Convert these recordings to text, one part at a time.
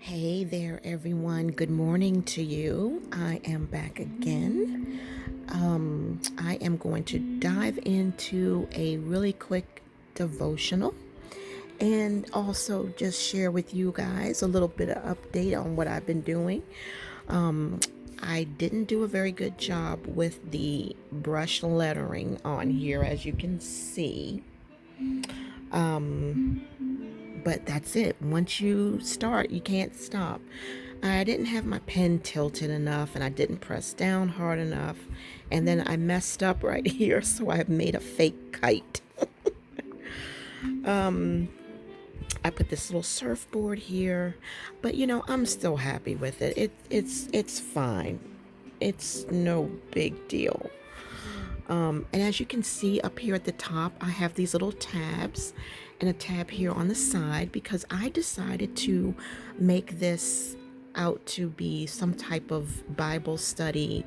Hey there, everyone. Good morning to you. I am back again. I am going to dive into a really quick devotional and also just share with you guys a little bit of update on what I've been doing. I didn't do a very good job with the brush lettering on here, as you can see. But that's it. Once you start, you can't stop. I didn't have my pen tilted enough and I didn't press down hard enough. And then I messed up right here, so I made a fake kite. I put this little surfboard here, but I'm still happy with it. It's fine. It's no big deal. And as you can see up here at the top, I have these little tabs and a tab here on the side because I decided to make this out to be some type of Bible study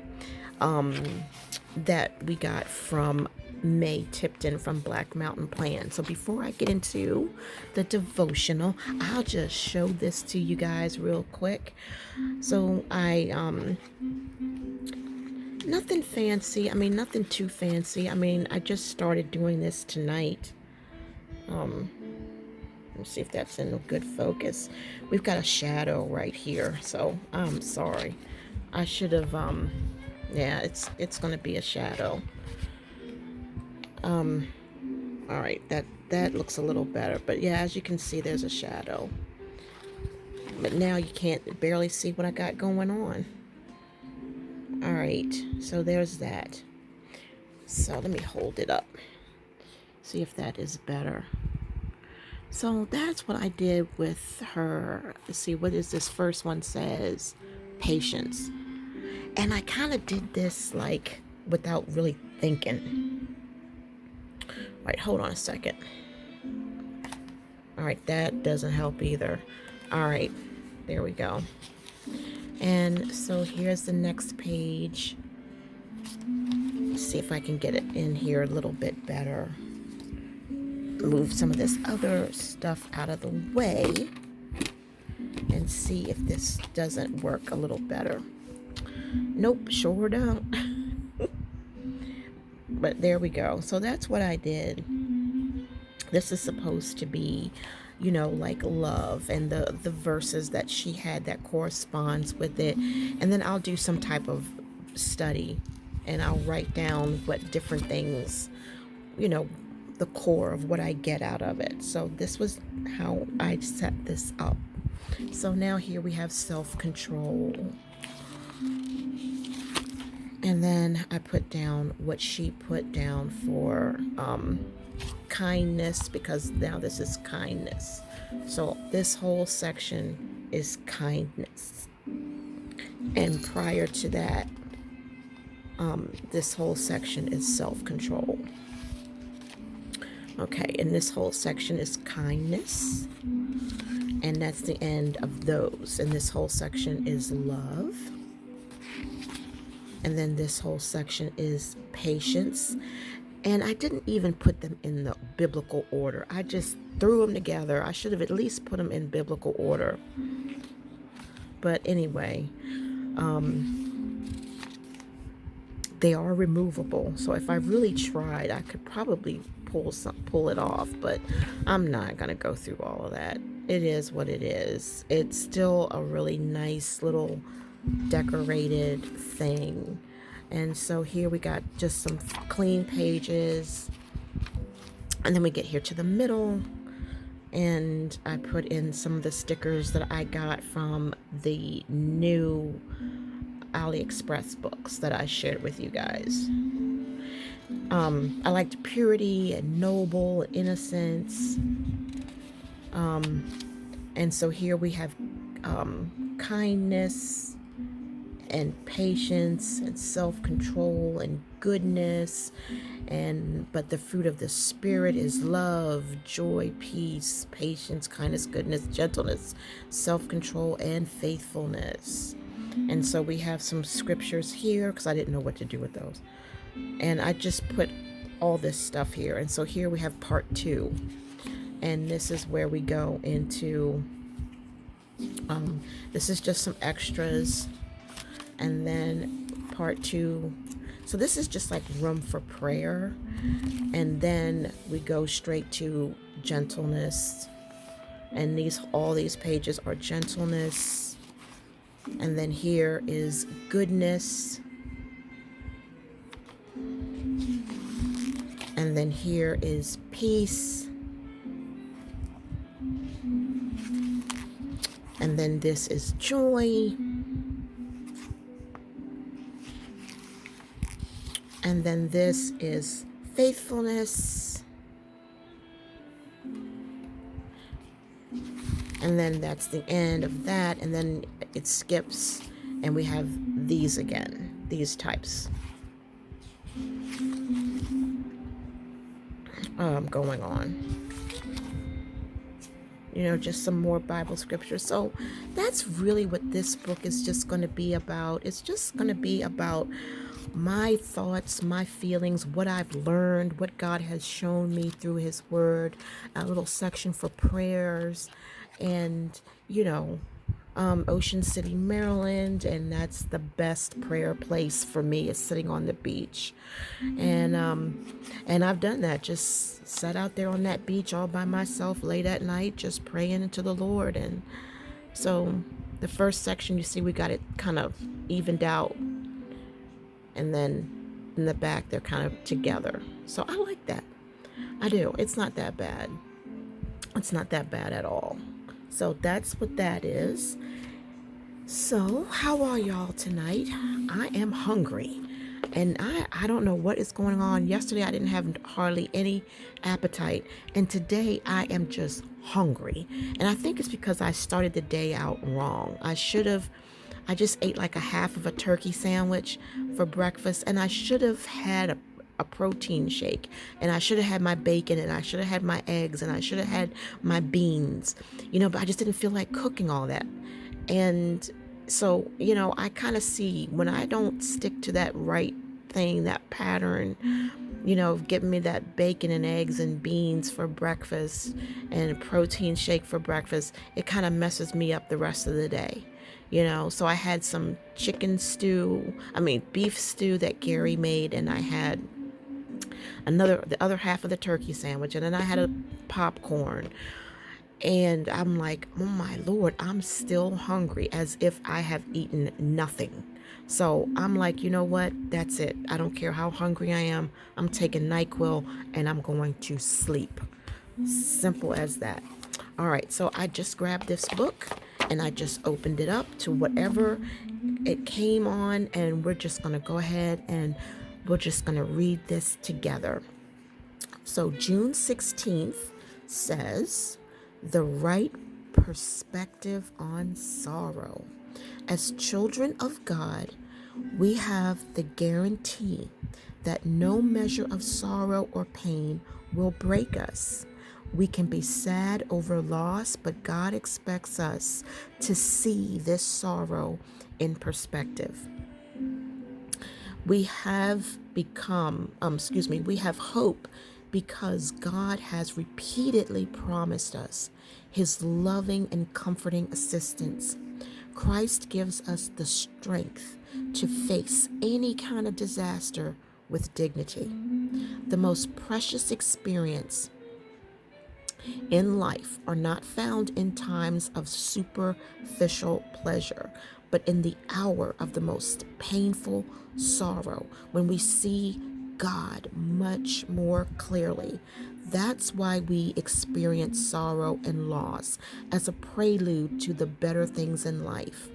that we got from May Tipton from Black Mountain Plan. So before I get into the devotional, I'll just show this to you guys real quick. So nothing fancy. Nothing too fancy. I just started doing this tonight. Let's see if that's in good focus. We've got a shadow right here, so I'm sorry. I should have, yeah, it's gonna be a shadow. All right, that looks a little better, but yeah, as you can see, there's a shadow. But now you can't barely see what I got going on. All right, so there's that. So let me hold it up. See if that is better. So that's what I did with her. Let's see, what is this first one says? Patience. And I kind of did this like without really thinking. Right, hold on a second. All right, that doesn't help either. All right, there we go. And so here's the next page. Let's see if I can get it in here a little bit better. Move some of this other stuff out of the way and see if this doesn't work a little better. Nope, sure don't. But there we go. So that's what I did. This is supposed to be, like love and the verses that she had that corresponds with it. And then I'll do some type of study and I'll write down what different things, the core of what I get out of it. So this was how I set this up. So now here we have self-control. And then I put down what she put down for kindness, because now this is kindness. So this whole section is kindness. And prior to that, this whole section is self-control. Okay, and this whole section is kindness. And that's the end of those. And this whole section is love. And then this whole section is patience. And I didn't even put them in the biblical order. I just threw them together. I should have at least put them in biblical order. But anyway, they are removable. So if I really tried, I could probably pull it off, but I'm not gonna go through all of that. It is what it is. It's still a really nice little decorated thing. And so here we got just some clean pages, and then we get here to the middle, and I put in some of the stickers that I got from the new AliExpress books that I shared with you guys. I liked purity and noble and innocence. And so here we have kindness and patience and self-control and goodness. But the fruit of the Spirit is love, joy, peace, patience, kindness, goodness, gentleness, self-control, and faithfulness. And so we have some scriptures here because I didn't know what to do with those. And I just put all this stuff here. And so here we have part 2. And this is where we go into This is just some extras. And then part 2. So this is just like room for prayer. And then we go straight to gentleness. And all these pages are gentleness. And then here is goodness. And then here is peace. And then this is joy. And then this is faithfulness. And then that's the end of that. And then it skips and we have these again, these types going on. Just some more Bible scripture. So that's really what this book is just going to be about. It's just going to be about my thoughts, my feelings, what I've learned, what God has shown me through his word, a little section for prayers, and, Ocean City, Maryland, and that's the best prayer place for me is sitting on the beach. And I've done that, just sat out there on that beach all by myself late at night, just praying to the Lord. And so the first section, you see, we got it kind of evened out, and then in the back they're kind of together. So I like that. I do. It's not that bad. It's not that bad at all. So that's what that is. So how are y'all tonight? I am hungry. And I don't know what is going on. Yesterday I didn't have hardly any appetite. And today I am just hungry. And I think it's because I started the day out wrong. I just ate like a half of a turkey sandwich for breakfast. And I should have had a protein shake, and I should have had my bacon, and I should have had my eggs, and I should have had my beans, but I just didn't feel like cooking all that. And so, I kind of see when I don't stick to that right thing, that pattern, giving me that bacon and eggs and beans for breakfast and a protein shake for breakfast, it kind of messes me up the rest of the day. So I had some beef stew that Gary made, and I had the other half of the turkey sandwich, and then I had a popcorn. And I'm like, oh my Lord, I'm still hungry, as if I have eaten nothing. So I'm like, you know what? That's it. I don't care how hungry I am. I'm taking NyQuil and I'm going to sleep. Simple as that. All right. So I just grabbed this book and I just opened it up to whatever it came on. And we're just going to go ahead and we're just going to read this together. So June 16th says, the right perspective on sorrow. As children of God, we have the guarantee that no measure of sorrow or pain will break us. We can be sad over loss, but God expects us to see this sorrow in perspective. We have we have hope because God has repeatedly promised us his loving and comforting assistance. Christ gives us the strength to face any kind of disaster with dignity. The most precious experience in life are not found in times of superficial pleasure, but in the hour of the most painful sorrow, when we see God much more clearly. That's why we experience sorrow and loss as a prelude to the better things in life.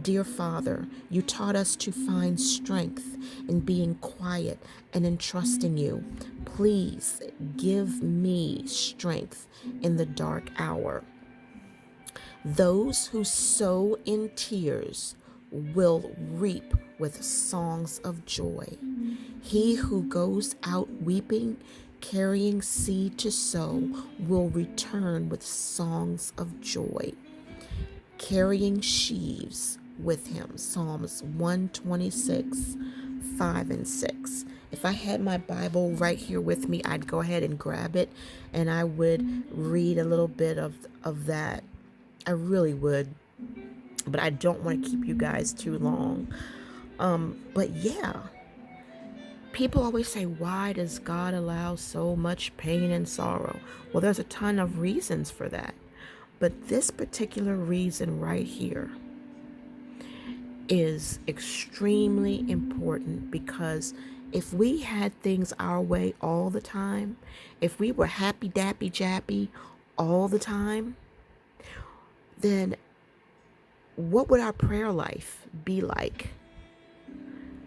Dear Father, you taught us to find strength in being quiet and in trusting you. Please give me strength in the dark hour. Those who sow in tears will reap with songs of joy. He who goes out weeping, carrying seed to sow, will return with songs of joy, carrying sheaves with him. Psalms 126, 5 and 6. If I had my Bible right here with me, I'd go ahead and grab it and I would read a little bit of that. I really would. But I don't want to keep you guys too long. But yeah, people always say, why does God allow so much pain and sorrow? Well, there's a ton of reasons for that. But this particular reason right here is extremely important, because if we had things our way all the time, if we were happy dappy jappy all the time, then what would our prayer life be like?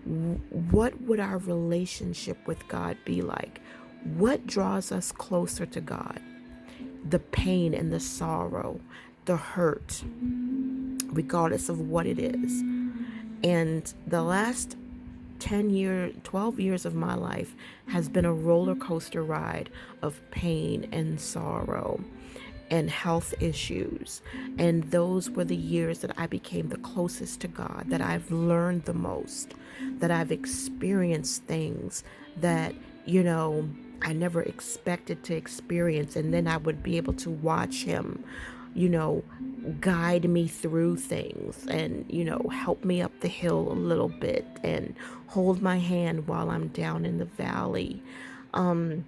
What would our relationship with God be like? What draws us closer to God? The pain and the sorrow, the hurt, regardless of what it is. And the last 12 years of my life has been a roller coaster ride of pain and sorrow and health issues. And those were the years that I became the closest to God, that I've learned the most, that I've experienced things that, I never expected to experience. And then I would be able to watch Him, you know, guide me through things and, help me up the hill a little bit and hold my hand while I'm down in the valley. And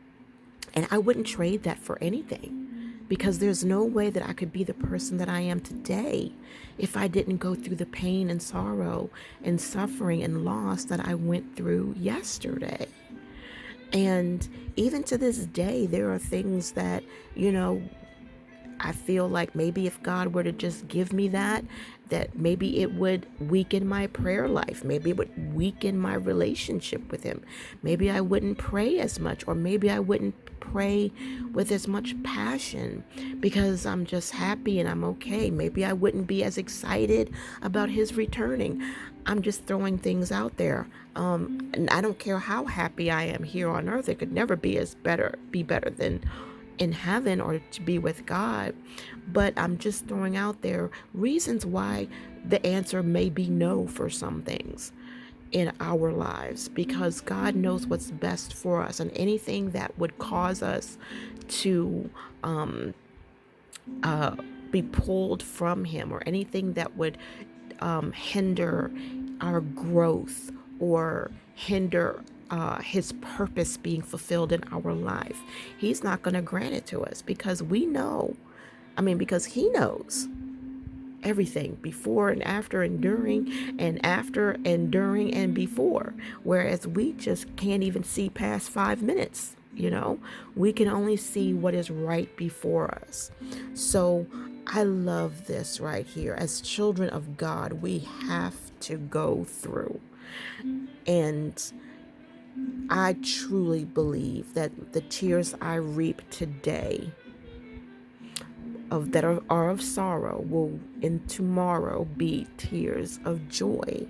I wouldn't trade that for anything, because there's no way that I could be the person that I am today if I didn't go through the pain and sorrow and suffering and loss that I went through yesterday. And even to this day, there are things that, I feel like maybe if God were to just give me that maybe it would weaken my prayer life. Maybe it would weaken my relationship with Him. Maybe I wouldn't pray as much, or maybe I wouldn't pray with as much passion because I'm just happy and I'm okay. Maybe I wouldn't be as excited about His returning. I'm just throwing things out there. And I don't care how happy I am here on earth. It could never be better than in heaven or to be with God. But I'm just throwing out there reasons why the answer may be no for some things in our lives, because God knows what's best for us, and anything that would cause us to be pulled from Him, or anything that would hinder our growth or hinder His purpose being fulfilled in our life, He's not going to grant it to us, because because He knows everything before and after and during, and after and during and before, whereas we just can't even see past 5 minutes. We can only see what is right before us. So I love this right here. As children of God, we have to go through. And I truly believe that the tears I reap today that are of sorrow will in tomorrow be tears of joy.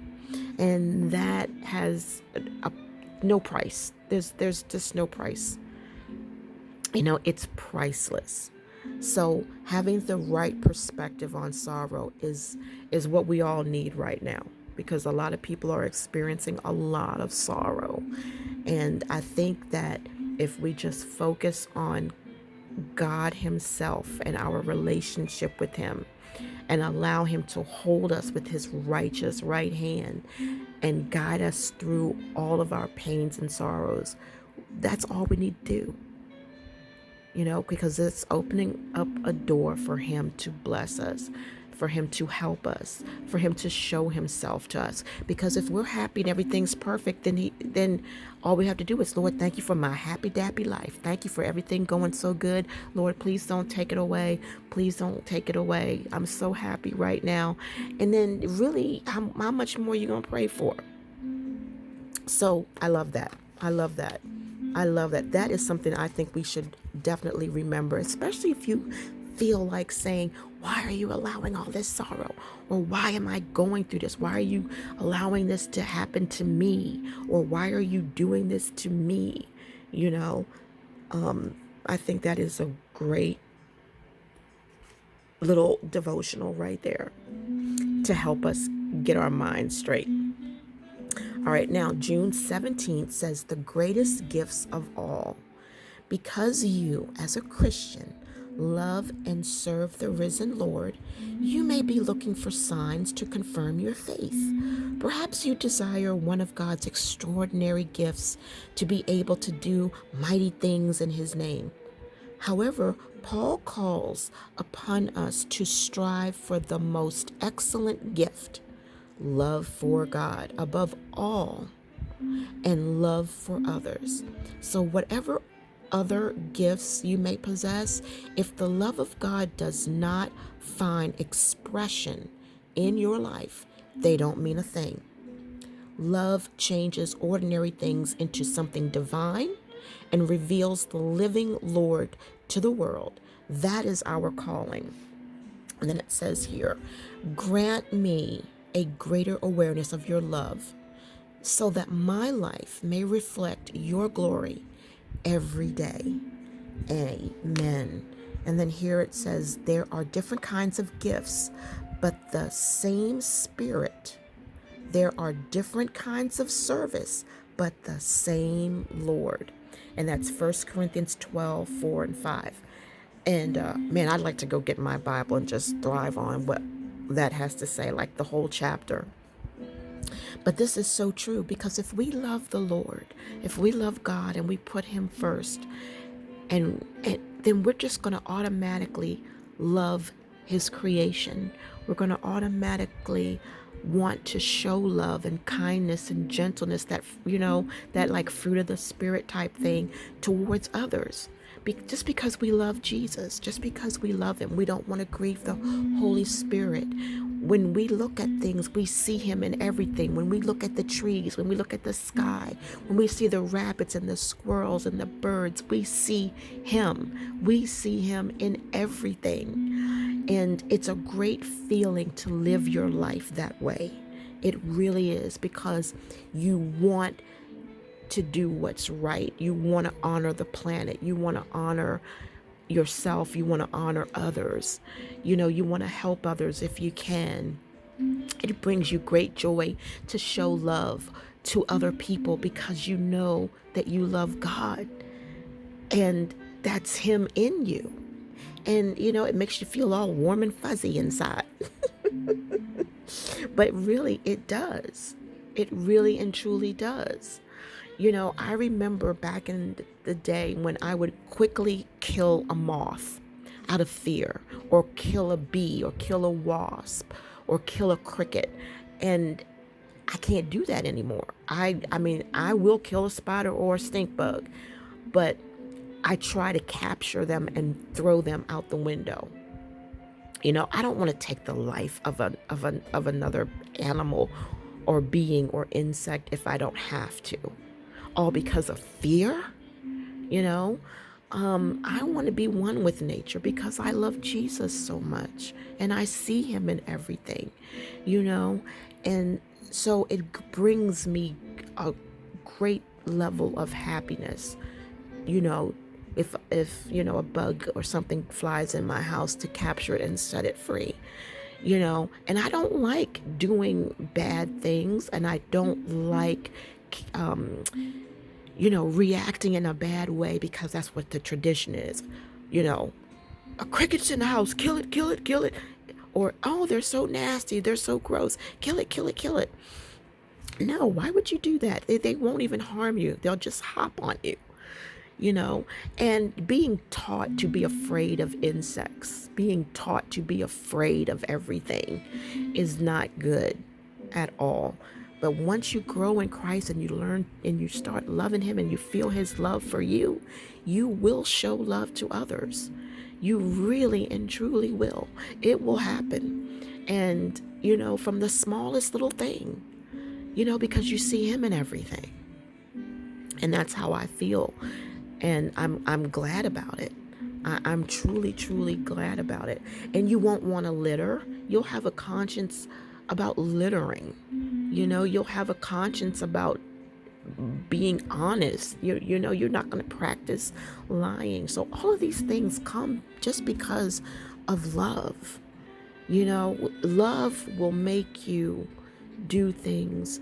And that has no price. There's just no price. It's priceless. So having the right perspective on sorrow is what we all need right now, because a lot of people are experiencing a lot of sorrow. And I think that if we just focus on God Himself and our relationship with Him, and allow Him to hold us with His righteous right hand and guide us through all of our pains and sorrows, that's all we need to do. Because it's opening up a door for Him to bless us, for Him to help us, for Him to show Himself to us. Because if we're happy and everything's perfect, then all we have to do is, Lord, thank You for my happy dappy life. Thank You for everything going so good. Lord, please don't take it away. Please don't take it away. I'm so happy right now. And then really, how much more are you going to pray for? So I love that. I love that. I love that. That is something I think we should definitely remember, especially if you feel like saying, why are you allowing all this sorrow? Or why am I going through this? Why are you allowing this to happen to me? Or why are you doing this to me? I think that is a great little devotional right there to help us get our minds straight. All right, now June 17th says, the greatest gifts of all. Because you, as a Christian, love and serve the risen Lord, you may be looking for signs to confirm your faith. Perhaps you desire one of God's extraordinary gifts to be able to do mighty things in His name. However, Paul calls upon us to strive for the most excellent gift, love for God, above all, and love for others. So, whatever other gifts you may possess, if the love of God does not find expression in your life, they don't mean a thing. Love changes ordinary things into something divine and reveals the living Lord to the world. That is our calling. And then it says here, grant me a greater awareness of your love so that my life may reflect your glory every day. Amen. And then here it says, there are different kinds of gifts, but the same Spirit. There are different kinds of service, but the same Lord. And that's 1 Corinthians 12, 4 and 5. And man, I'd like to go get my Bible and just thrive on what that has to say, like the whole chapter. But this is so true, because if we love the Lord, if we love God and we put Him first, and then we're just going to automatically love His creation. We're going to automatically want to show love and kindness and gentleness, that, that like fruit of the Spirit type thing towards others. Just because we love Jesus, just because we love Him, we don't want to grieve the Holy Spirit. When we look at things, we see Him in everything. When we look at the trees, when we look at the sky, when we see the rabbits and the squirrels and the birds, we see Him. We see Him in everything. And it's a great feeling to live your life that way. It really is, because you want to do what's right. You want to honor the planet. You want to honor yourself. You want to honor others. You want to help others if you can. It brings you great joy to show love to other people, because you know that you love God and that's Him in you. And, it makes you feel all warm and fuzzy inside. But really, it does. It really and truly does. I remember back in the day when I would quickly kill a moth out of fear, or kill a bee, or kill a wasp, or kill a cricket. And I can't do that anymore. I mean, I will kill a spider or a stink bug, but I try to capture them and throw them out the window. I don't want to take the life of another animal or being or insect if I don't have to. All because of fear. I want to be one with nature because I love Jesus so much and I see Him in everything, and so it brings me a great level of happiness, if a bug or something flies in my house, to capture it and set it free. And I don't like doing bad things, and I don't like reacting in a bad way, because that's what the tradition is. A cricket's in the house, kill it, kill it, kill it. Or, oh, they're so nasty, they're so gross, kill it, kill it, kill it. No, why would you do that? They won't even harm you. They'll just hop on you, and being taught to be afraid of insects, being taught to be afraid of everything is not good at all. But once you grow in Christ and you learn and you start loving Him and you feel His love for you, you will show love to others. You really and truly will. It will happen. And, from the smallest little thing, because you see Him in everything. And that's how I feel. And I'm glad about it. I'm truly, truly glad about it. And you won't want to litter. You'll have a conscience about littering. You'll have a conscience about being honest. You're not going to practice lying. So all of these things come just because of love. Love will make you do things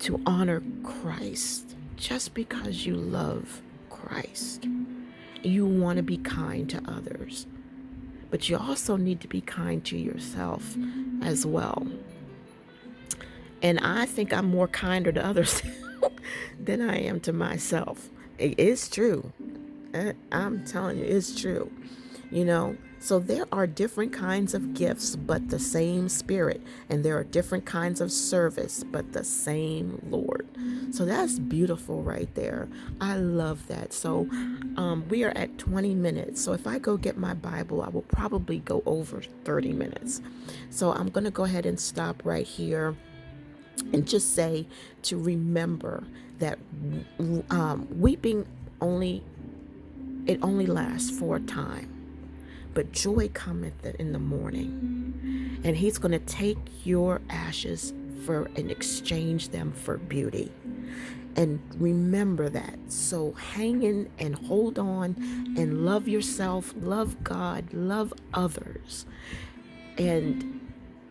to honor Christ, just because you love Christ. You want to be kind to others, but you also need to be kind to yourself as well. And I think I'm more kinder to others than I am to myself. It's true. I'm telling you, it's true. You know, so there are different kinds of gifts, but the same Spirit. And there are different kinds of service, but the same Lord. So that's beautiful right there. I love that. So we are at 20 minutes. So if I go get my Bible, I will probably go over 30 minutes. So I'm going to go ahead and stop right here and just say to remember that weeping only lasts for a time, but joy cometh in the morning. And he's going to take your ashes and exchange them for beauty. And remember that. So hang in and hold on and love yourself, love God, love others. And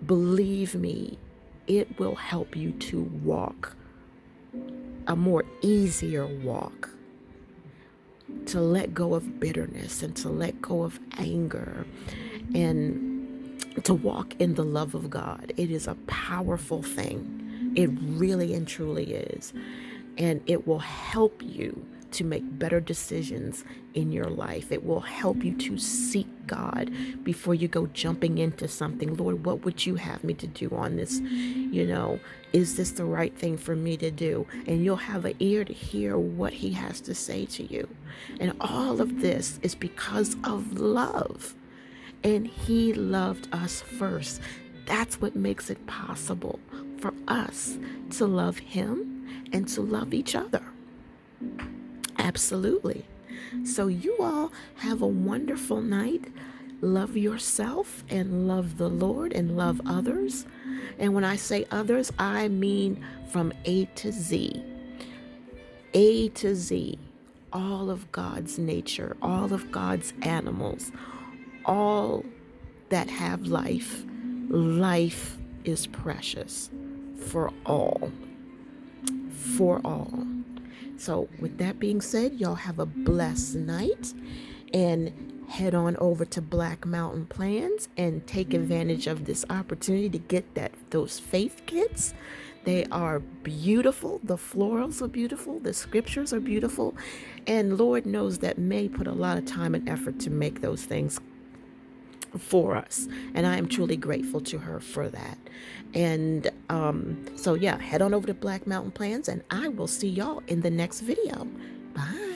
believe me, it will help you to walk a more easier walk, to let go of bitterness and to let go of anger and to walk in the love of God. It is a powerful thing. It really and truly is. And it will help you to make better decisions in your life. It will help you to seek God before you go jumping into something. Lord, what would you have me to do on this? Is this the right thing for me to do? And you'll have an ear to hear what he has to say to you. And all of this is because of love. And he loved us first. That's what makes it possible for us to love him and to love each other. Absolutely. So you all have a wonderful night. Love yourself and love the Lord and love others. And when I say others, I mean from A to Z. A to Z. All of God's nature, all of God's animals, all that have life. Life is precious for all. For all. So with that being said, y'all have a blessed night and head on over to Black Mountain Plans and take advantage of this opportunity to get those faith kits. They are beautiful. The florals are beautiful. The scriptures are beautiful. And Lord knows that May put a lot of time and effort to make those things for us, and I am truly grateful to her for that. And so yeah, head on over to Black Mountain Plans, and I will see y'all in the next video. Bye.